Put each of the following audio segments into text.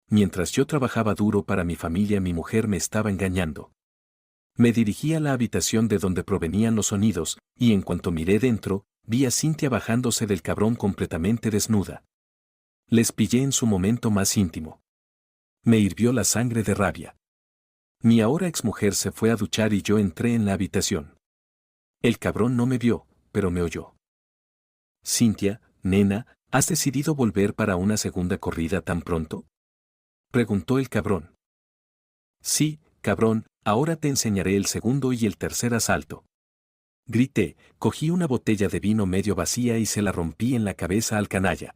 Mientras yo trabajaba duro para mi familia, mi mujer me estaba engañando. Me dirigí a la habitación de donde provenían los sonidos, y en cuanto miré dentro, vi a Cynthia bajándose del cabrón completamente desnuda. Les pillé en su momento más íntimo. Me hirvió la sangre de rabia. Mi ahora exmujer se fue a duchar y yo entré en la habitación. El cabrón no me vio, pero me oyó. Cynthia, nena, ¿has decidido volver para una segunda corrida tan pronto? Preguntó el cabrón. Sí, cabrón, ahora te enseñaré el segundo y el tercer asalto. Grité, cogí una botella de vino medio vacía y se la rompí en la cabeza al canalla.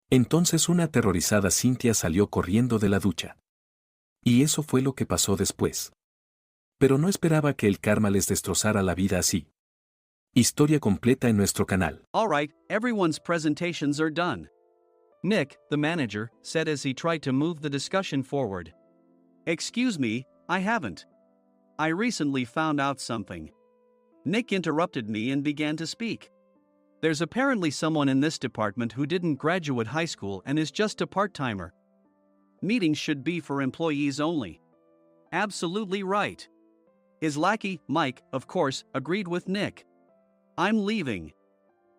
Entonces una aterrorizada Cynthia salió corriendo de la ducha. Y eso fue lo que pasó después. Pero no esperaba que el karma les destrozara la vida así. Historia completa en nuestro canal. All right, everyone's presentations are done. Nick, the manager, said as he tried to move the discussion forward. Excuse me, I haven't. I recently found out something. Nick interrupted me and began to speak. There's apparently someone in this department who didn't graduate high school and is just a part-timer. Meetings should be for employees only. Absolutely right. His lackey, Mike, of course, agreed with Nick. I'm leaving.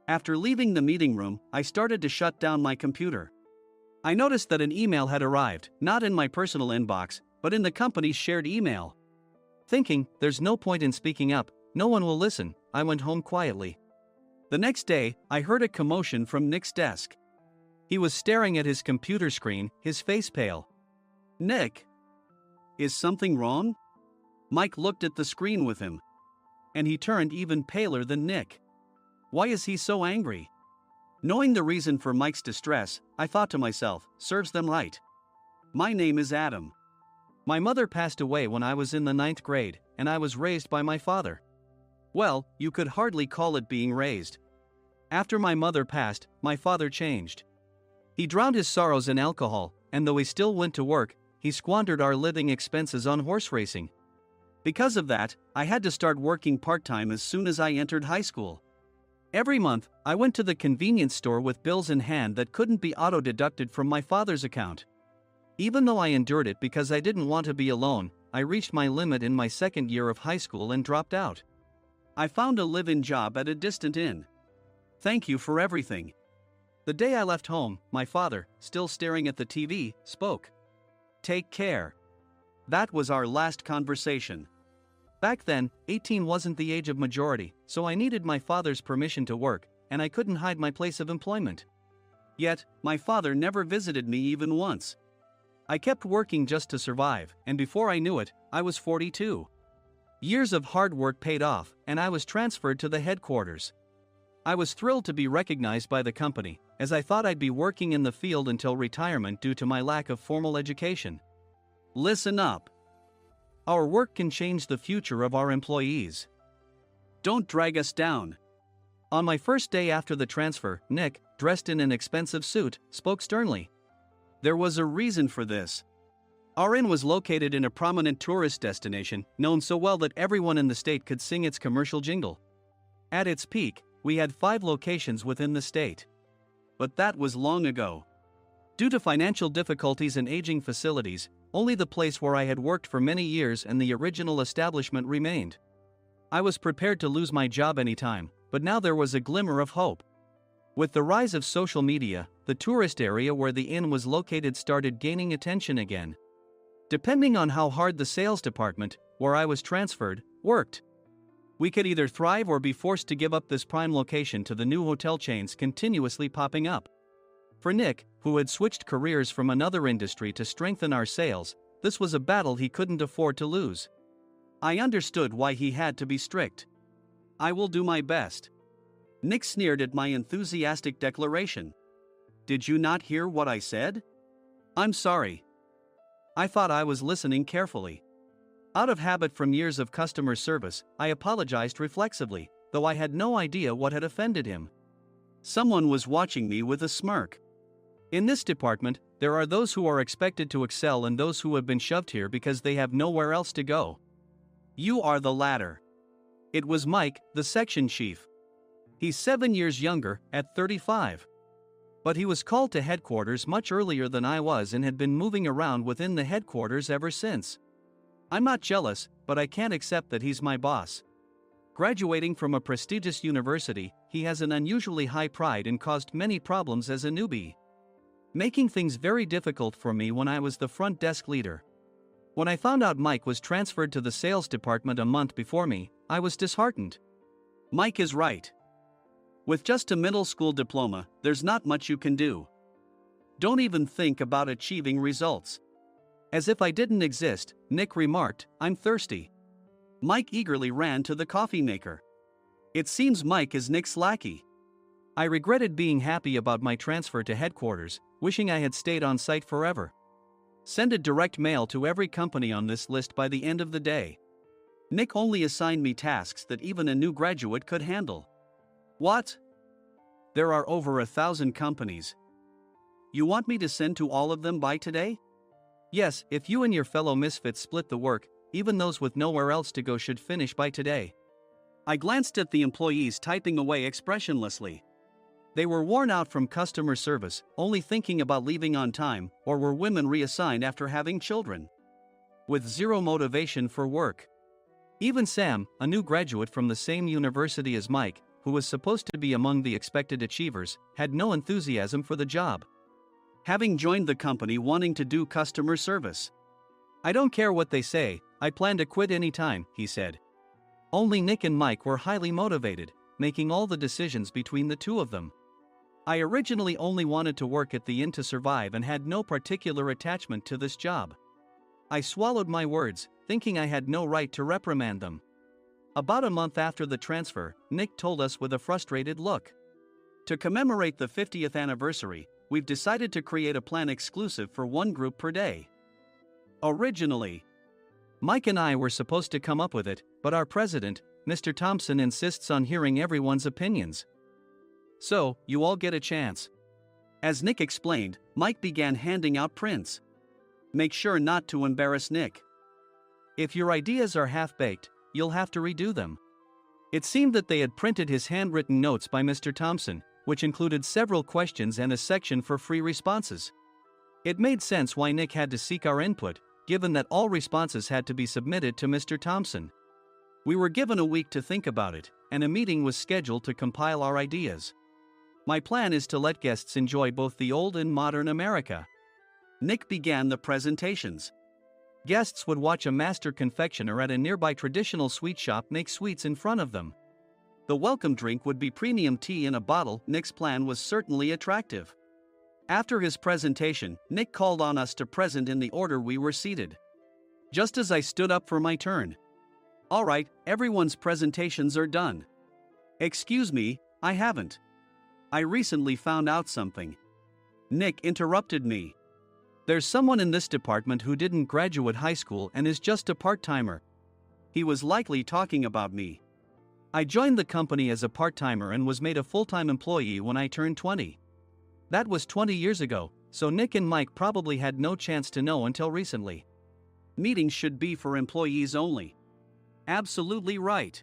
After leaving the meeting room, I started to shut down my computer. I noticed that an email had arrived, not in my personal inbox, but in the company's shared email. Thinking, there's no point in speaking up, no one will listen, I went home quietly. The next day, I heard a commotion from Nick's desk. He was staring at his computer screen, his face pale. Nick? Is something wrong? Mike looked at the screen with him. And he turned even paler than Nick. Why is he so angry? Knowing the reason for Mike's distress, I thought to myself, serves them right. My name is Adam. My mother passed away when I was in the 9th grade, and I was raised by my father. Well, you could hardly call it being raised. After my mother passed, my father changed. He drowned his sorrows in alcohol, and though he still went to work, he squandered our living expenses on horse racing. Because of that, I had to start working part-time as soon as I entered high school. Every month, I went to the convenience store with bills in hand that couldn't be auto-deducted from my father's account. Even though I endured it because I didn't want to be alone, I reached my limit in my second year of high school and dropped out. I found a live-in job at a distant inn. Thank you for everything. The day I left home, my father, still staring at the TV, spoke. Take care. That was our last conversation. Back then, 18 wasn't the age of majority, so I needed my father's permission to work, and I couldn't hide my place of employment. Yet, my father never visited me even once. I kept working just to survive, and before I knew it, I was 42. Years of hard work paid off, and I was transferred to the headquarters. I was thrilled to be recognized by the company, as I thought I'd be working in the field until retirement due to my lack of formal education. Listen up. Our work can change the future of our employees. Don't drag us down. On my first day after the transfer, Nick, dressed in an expensive suit, spoke sternly. There was a reason for this. Our inn was located in a prominent tourist destination, known so well that everyone in the state could sing its commercial jingle. At its peak, we had 5 locations within the state. But that was long ago. Due to financial difficulties and aging facilities, only the place where I had worked for many years and the original establishment remained. I was prepared to lose my job anytime, but now there was a glimmer of hope. With the rise of social media, the tourist area where the inn was located started gaining attention again. Depending on how hard the sales department, where I was transferred, worked, we could either thrive or be forced to give up this prime location to the new hotel chains continuously popping up. For Nick, who had switched careers from another industry to strengthen our sales, this was a battle he couldn't afford to lose. I understood why he had to be strict. I will do my best. Nick sneered at my enthusiastic declaration. Did you not hear what I said? I'm sorry. I thought I was listening carefully. Out of habit from years of customer service, I apologized reflexively, though I had no idea what had offended him. Someone was watching me with a smirk. In this department, there are those who are expected to excel and those who have been shoved here because they have nowhere else to go. You are the latter. It was Mike, the section chief. He's 7 years younger, at 35. But he was called to headquarters much earlier than I was and had been moving around within the headquarters ever since. I'm not jealous, but I can't accept that he's my boss. Graduating from a prestigious university, he has an unusually high pride and caused many problems as a newbie, making things very difficult for me when I was the front desk leader. When I found out Mike was transferred to the sales department a month before me, I was disheartened. Mike is right. With just a middle school diploma, there's not much you can do. Don't even think about achieving results. As if I didn't exist, Nick remarked, "I'm thirsty." Mike eagerly ran to the coffee maker. It seems Mike is Nick's lackey. I regretted being happy about my transfer to headquarters, wishing I had stayed on site forever. Send a direct mail to every company on this list by the end of the day. Nick only assigned me tasks that even a new graduate could handle. What? There are over 1,000 companies. You want me to send to all of them by today? Yes, if you and your fellow misfits split the work, even those with nowhere else to go should finish by today. I glanced at the employees typing away expressionlessly. They were worn out from customer service, only thinking about leaving on time, or were women reassigned after having children, with zero motivation for work. Even Sam, a new graduate from the same university as Mike, who was supposed to be among the expected achievers, had no enthusiasm for the job, having joined the company wanting to do customer service. "I don't care what they say, I plan to quit any time," he said. Only Nick and Mike were highly motivated, making all the decisions between the two of them. I originally only wanted to work at the inn to survive and had no particular attachment to this job. I swallowed my words, thinking I had no right to reprimand them. About a month after the transfer, Nick told us with a frustrated look, "To commemorate the 50th anniversary, we've decided to create a plan exclusive for one group per day." Originally, Mike and I were supposed to come up with it, but our president, Mr. Thompson, insists on hearing everyone's opinions. "So, you all get a chance." As Nick explained, Mike began handing out prints. "Make sure not to embarrass Nick. If your ideas are half-baked, you'll have to redo them." It seemed that they had printed his handwritten notes by Mr. Thompson, which included several questions and a section for free responses. It made sense why Nick had to seek our input, given that all responses had to be submitted to Mr. Thompson. We were given a week to think about it, and a meeting was scheduled to compile our ideas. My plan is to let guests enjoy both the old and modern America. Nick began the presentations. Guests would watch a master confectioner at a nearby traditional sweet shop make sweets in front of them. The welcome drink would be premium tea in a bottle. Nick's plan was certainly attractive. After his presentation, Nick called on us to present in the order we were seated. Just as I stood up for my turn. "All right, everyone's presentations are done." "Excuse me, I haven't. I recently found out something." Nick interrupted me. "There's someone in this department who didn't graduate high school and is just a part-timer." He was likely talking about me. I joined the company as a part-timer and was made a full-time employee when I turned 20. That was 20 years ago, so Nick and Mike probably had no chance to know until recently. Meetings should be for employees only. Absolutely right.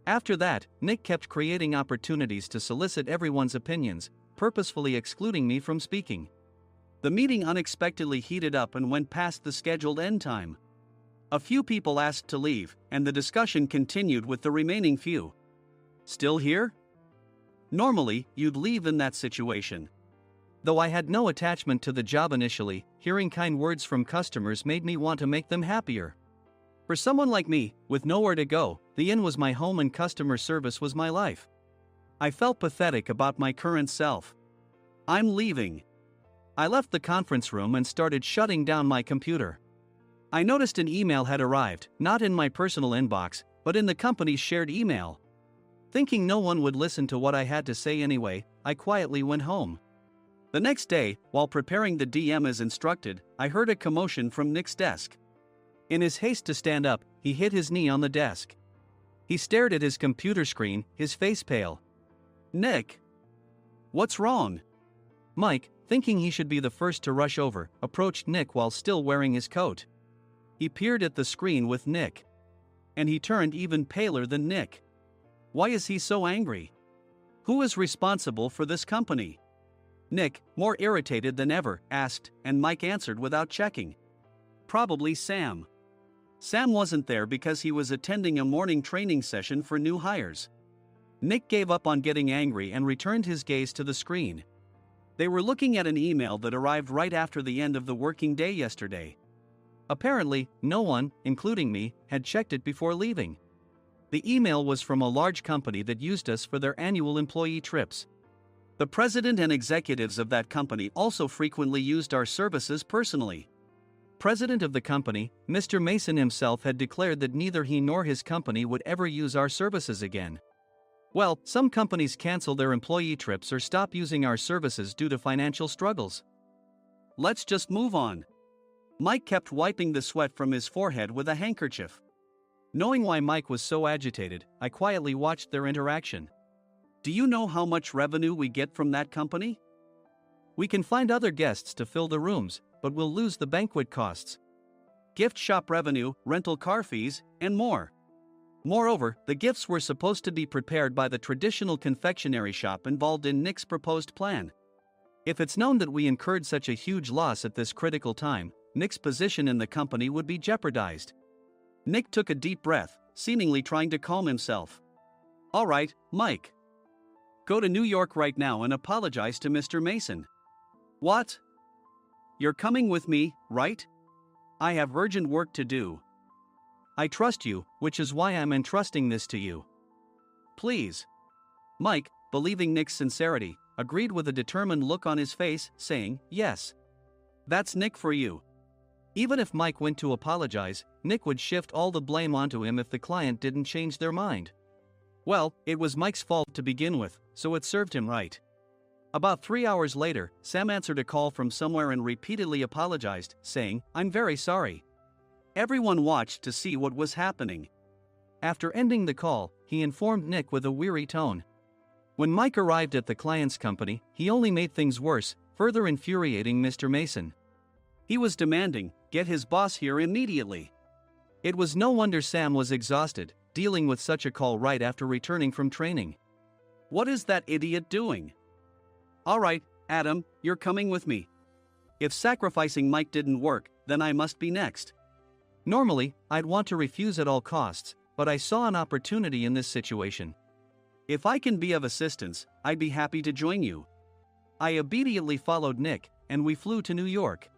After that, Nick kept creating opportunities to solicit everyone's opinions, purposefully excluding me from speaking. The meeting unexpectedly heated up and went past the scheduled end time. A few people asked to leave, and the discussion continued with the remaining few. "Still here?" Normally, you'd leave in that situation. Though I had no attachment to the job initially, hearing kind words from customers made me want to make them happier. For someone like me, with nowhere to go, the inn was my home and customer service was my life. I felt pathetic about my current self. "I'm leaving." I left the conference room and started shutting down my computer. I noticed an email had arrived, not in my personal inbox, but in the company's shared email. Thinking no one would listen to what I had to say anyway, I quietly went home. The next day, while preparing the DM as instructed, I heard a commotion from Nick's desk. In his haste to stand up, he hit his knee on the desk. He stared at his computer screen, his face pale. "Nick! What's wrong?" Mike, thinking he should be the first to rush over, approached Nick while still wearing his coat. He peered at the screen with Nick. And he turned even paler than Nick. "Why is he so angry? Who is responsible for this company?" Nick, more irritated than ever, asked, and Mike answered without checking. Probably Sam. Sam wasn't there because he was attending a morning training session for new hires. Nick gave up on getting angry and returned his gaze to the screen. They were looking at an email that arrived right after the end of the working day yesterday. Apparently, no one, including me, had checked it before leaving. The email was from a large company that used us for their annual employee trips. The president and executives of that company also frequently used our services personally. President of the company, Mr. Mason himself, had declared that neither he nor his company would ever use our services again. Well, some companies cancel their employee trips or stop using our services due to financial struggles. Let's just move on. Mike kept wiping the sweat from his forehead with a handkerchief. Knowing why Mike was so agitated, I quietly watched their interaction. Do you know how much revenue we get from that company? We can find other guests to fill the rooms, but we'll lose the banquet costs, gift shop revenue, rental car fees, and more. Moreover, the gifts were supposed to be prepared by the traditional confectionery shop involved in Nick's proposed plan. If it's known that we incurred such a huge loss at this critical time, Nick's position in the company would be jeopardized. Nick took a deep breath, seemingly trying to calm himself. All right, Mike. Go to New York right now and apologize to Mr. Mason. What? You're coming with me, right? I have urgent work to do. I trust you, which is why I'm entrusting this to you. Please. Mike, believing Nick's sincerity, agreed with a determined look on his face, saying, yes. That's Nick for you. Even if Mike went to apologize, Nick would shift all the blame onto him if the client didn't change their mind. Well, it was Mike's fault to begin with, so it served him right. About 3 hours later, Sam answered a call from somewhere and repeatedly apologized, saying, I'm very sorry. Everyone watched to see what was happening. After ending the call, he informed Nick with a weary tone. When Mike arrived at the client's company, he only made things worse, further infuriating Mr. Mason. He was demanding, get his boss here immediately. It was no wonder Sam was exhausted, dealing with such a call right after returning from training. What is that idiot doing? All right, Adam, you're coming with me. If sacrificing Mike didn't work, then I must be next. Normally, I'd want to refuse at all costs, but I saw an opportunity in this situation. If I can be of assistance, I'd be happy to join you. I obediently followed Nick, and we flew to New York.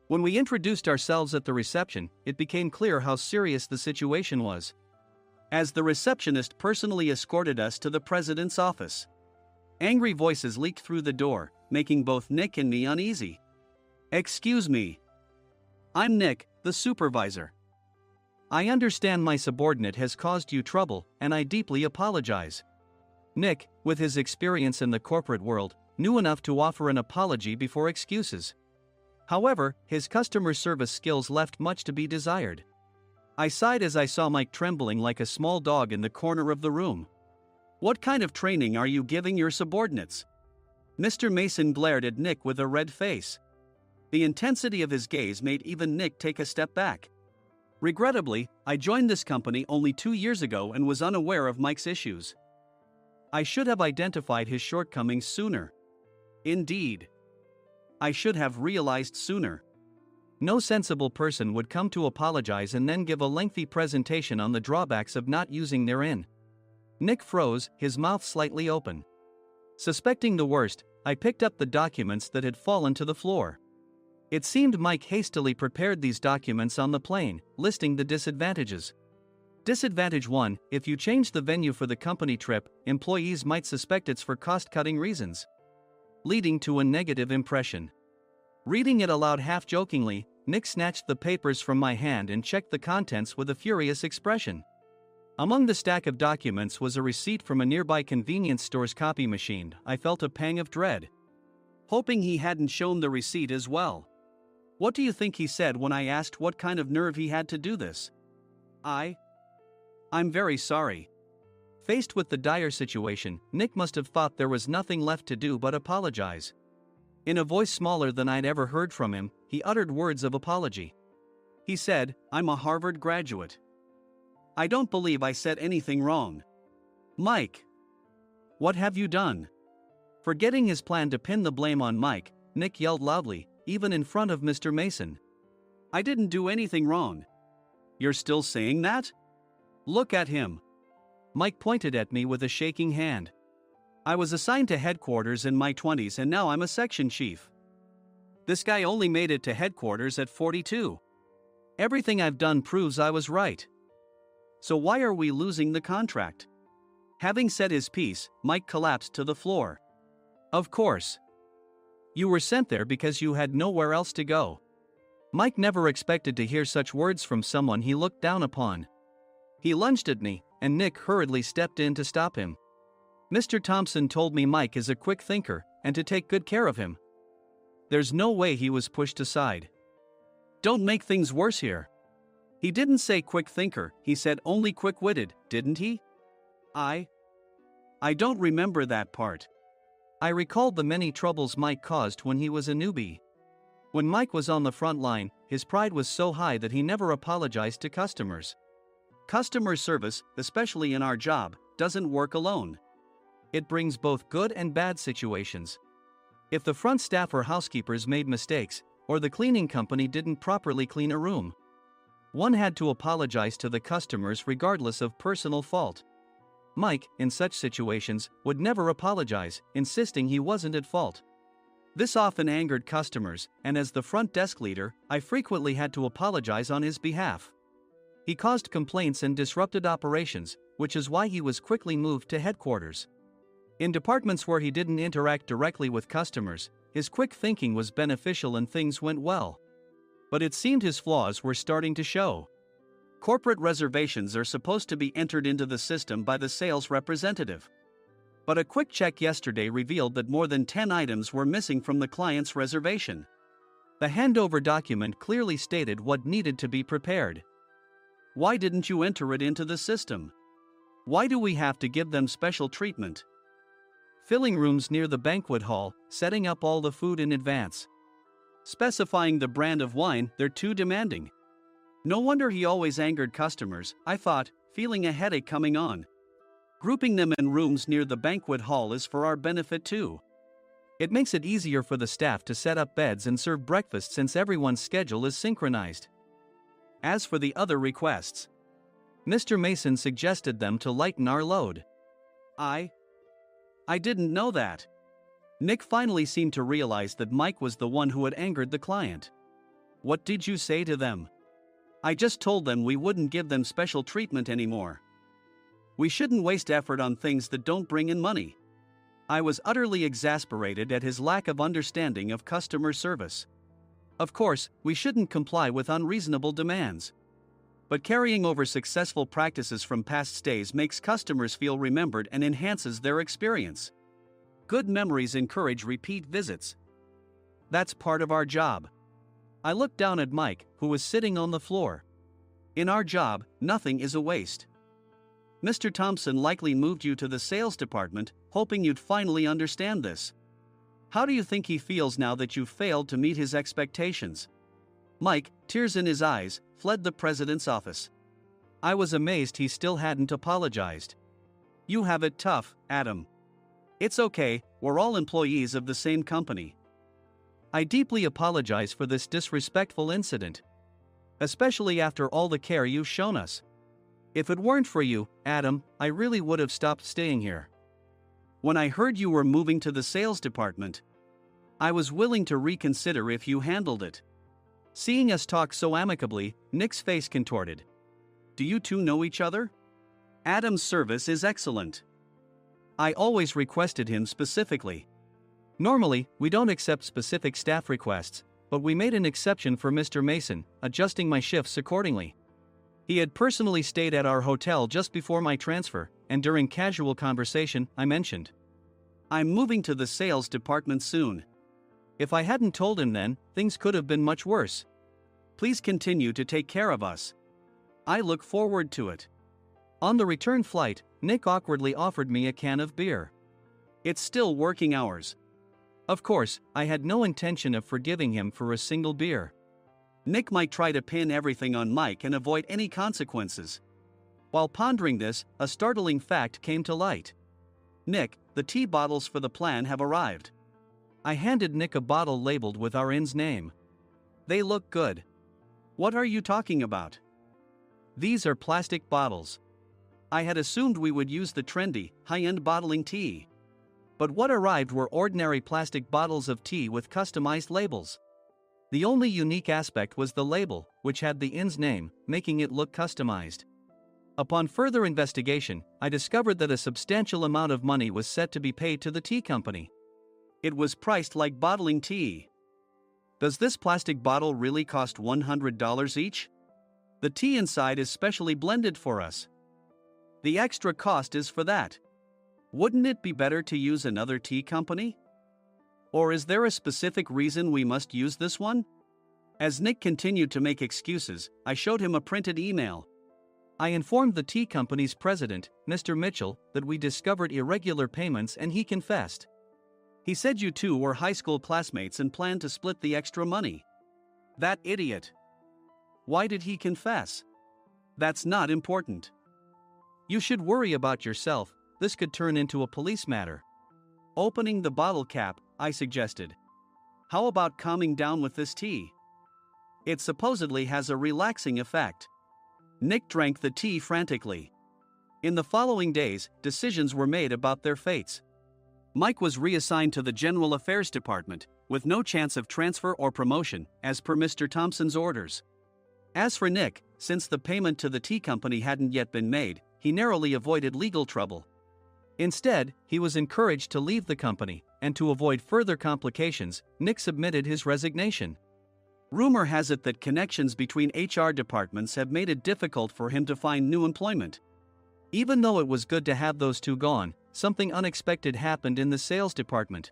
When we introduced ourselves at the reception, it became clear how serious the situation was, as the receptionist personally escorted us to the president's office. Angry voices leaked through the door, making both Nick and me uneasy. Excuse me. I'm Nick, the supervisor. I understand my subordinate has caused you trouble, and I deeply apologize. Nick, with his experience in the corporate world, knew enough to offer an apology before excuses. However, his customer service skills left much to be desired. I sighed as I saw Mike trembling like a small dog in the corner of the room. What kind of training are you giving your subordinates? Mr. Mason glared at Nick with a red face. The intensity of his gaze made even Nick take a step back. Regrettably, I joined this company only 2 years ago and was unaware of Mike's issues. I should have identified his shortcomings sooner. Indeed. I should have realized sooner. No sensible person would come to apologize and then give a lengthy presentation on the drawbacks of not using their in. Nick froze, his mouth slightly open. Suspecting the worst, I picked up the documents that had fallen to the floor. It seemed Mike hastily prepared these documents on the plane, listing the disadvantages. Disadvantage 1: if you change the venue for the company trip, employees might suspect it's for cost-cutting reasons, leading to a negative impression. Reading it aloud half-jokingly, Nick snatched the papers from my hand and checked the contents with a furious expression. Among the stack of documents was a receipt from a nearby convenience store's copy machine. I felt a pang of dread, hoping he hadn't shown the receipt as well. What do you think he said when I asked what kind of nerve he had to do this? I'm very sorry. Faced with the dire situation, Nick must have thought there was nothing left to do but apologize. In a voice smaller than I'd ever heard from him, he uttered words of apology. He said, I'm a Harvard graduate. I don't believe I said anything wrong. Mike. What have you done? Forgetting his plan to pin the blame on Mike, Nick yelled loudly, even in front of Mr. Mason. "I didn't do anything wrong." "You're still saying that? Look at him." Mike pointed at me with a shaking hand. "I was assigned to headquarters in my 20s and now I'm a section chief. This guy only made it to headquarters at 42. Everything I've done proves I was right. So why are we losing the contract?" Having said his piece, Mike collapsed to the floor. "Of course. You were sent there because you had nowhere else to go." Mike never expected to hear such words from someone he looked down upon. He lunged at me, and Nick hurriedly stepped in to stop him. "Mr. Thompson told me Mike is a quick thinker, and to take good care of him." There's no way he was pushed aside. "Don't make things worse here." "He didn't say quick thinker, he said only quick-witted, didn't he?" I don't remember that part." I recalled the many troubles Mike caused when he was a newbie. When Mike was on the front line, his pride was so high that he never apologized to customers. Customer service, especially in our job, doesn't work alone. It brings both good and bad situations. If the front staff or housekeepers made mistakes, or the cleaning company didn't properly clean a room, one had to apologize to the customers regardless of personal fault. Mike, in such situations, would never apologize, insisting he wasn't at fault. This often angered customers, and as the front desk leader, I frequently had to apologize on his behalf. He caused complaints and disrupted operations, which is why he was quickly moved to headquarters. In departments where he didn't interact directly with customers, his quick thinking was beneficial and things went well. But it seemed his flaws were starting to show. Corporate reservations are supposed to be entered into the system by the sales representative. But a quick check yesterday revealed that more than 10 items were missing from the client's reservation. The handover document clearly stated what needed to be prepared. Why didn't you enter it into the system? Why do we have to give them special treatment? Filling rooms near the banquet hall, setting up all the food in advance. Specifying the brand of wine, they're too demanding. No wonder he always angered customers, I thought, feeling a headache coming on. Grouping them in rooms near the banquet hall is for our benefit too. It makes it easier for the staff to set up beds and serve breakfast since everyone's schedule is synchronized. As for the other requests, Mr. Mason suggested them to lighten our load. I didn't know that. Nick finally seemed to realize that Mike was the one who had angered the client. What did you say to them? I just told them we wouldn't give them special treatment anymore. We shouldn't waste effort on things that don't bring in money. I was utterly exasperated at his lack of understanding of customer service. Of course, we shouldn't comply with unreasonable demands. But carrying over successful practices from past stays makes customers feel remembered and enhances their experience. Good memories encourage repeat visits. That's part of our job. I looked down at Mike, who was sitting on the floor. In our job, nothing is a waste. Mr. Thompson likely moved you to the sales department, hoping you'd finally understand this. How do you think he feels now that you've failed to meet his expectations? Mike, tears in his eyes, fled the president's office. I was amazed he still hadn't apologized. You have it tough, Adam. It's okay, we're all employees of the same company. I deeply apologize for this disrespectful incident. Especially after all the care you've shown us. If it weren't for you, Adam, I really would have stopped staying here. When I heard you were moving to the sales department, I was willing to reconsider if you handled it. Seeing us talk so amicably, Nick's face contorted. Do you two know each other? Adam's service is excellent. I always requested him specifically. Normally, we don't accept specific staff requests, but we made an exception for Mr. Mason, adjusting my shifts accordingly. He had personally stayed at our hotel just before my transfer, and during casual conversation, I mentioned, I'm moving to the sales department soon. If I hadn't told him then, things could have been much worse. Please continue to take care of us. I look forward to it. On the return flight, Nick awkwardly offered me a can of beer. It's still working hours. Of course, I had no intention of forgiving him for a single beer. Nick might try to pin everything on Mike and avoid any consequences. While pondering this, a startling fact came to light. Nick, the tea bottles for the plan have arrived. I handed Nick a bottle labeled with our inn's name. They look good. What are you talking about? These are plastic bottles. I had assumed we would use the trendy, high-end bottling tea. But what arrived were ordinary plastic bottles of tea with customized labels. The only unique aspect was the label, which had the inn's name, making it look customized. Upon further investigation, I discovered that a substantial amount of money was set to be paid to the tea company. It was priced like bottling tea. Does this plastic bottle really cost $100 each? The tea inside is specially blended for us. The extra cost is for that. Wouldn't it be better to use another tea company? Or is there a specific reason we must use this one? As Nick continued to make excuses, I showed him a printed email. I informed the tea company's president, Mr. Mitchell, that we discovered irregular payments and he confessed. He said you two were high school classmates and planned to split the extra money. That idiot. Why did he confess? That's not important. You should worry about yourself. This could turn into a police matter. Opening the bottle cap, I suggested. How about calming down with this tea? It supposedly has a relaxing effect. Nick drank the tea frantically. In the following days, decisions were made about their fates. Mike was reassigned to the General Affairs Department, with no chance of transfer or promotion, as per Mr. Thompson's orders. As for Nick, since the payment to the tea company hadn't yet been made, he narrowly avoided legal trouble. Instead, he was encouraged to leave the company, and to avoid further complications, Nick submitted his resignation. Rumor has it that connections between HR departments have made it difficult for him to find new employment. Even though it was good to have those two gone, something unexpected happened in the sales department.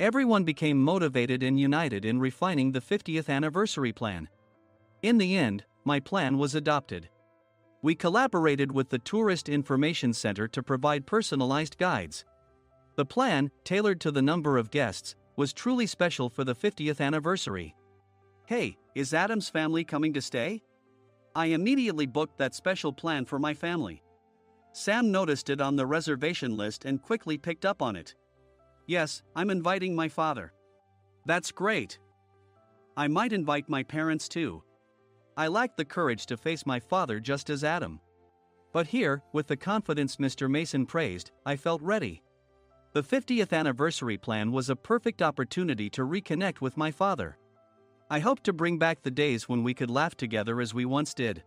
Everyone became motivated and united in refining the 50th anniversary plan. In the end, my plan was adopted. We collaborated with the Tourist Information Center to provide personalized guides. The plan, tailored to the number of guests, was truly special for the 50th anniversary. Hey, is Adam's family coming to stay? I immediately booked that special plan for my family. Sam noticed it on the reservation list and quickly picked up on it. Yes, I'm inviting my father. That's great. I might invite my parents too. I lacked the courage to face my father just as Adam. But here, with the confidence Mr. Mason praised, I felt ready. The 50th anniversary plan was a perfect opportunity to reconnect with my father. I hoped to bring back the days when we could laugh together as we once did.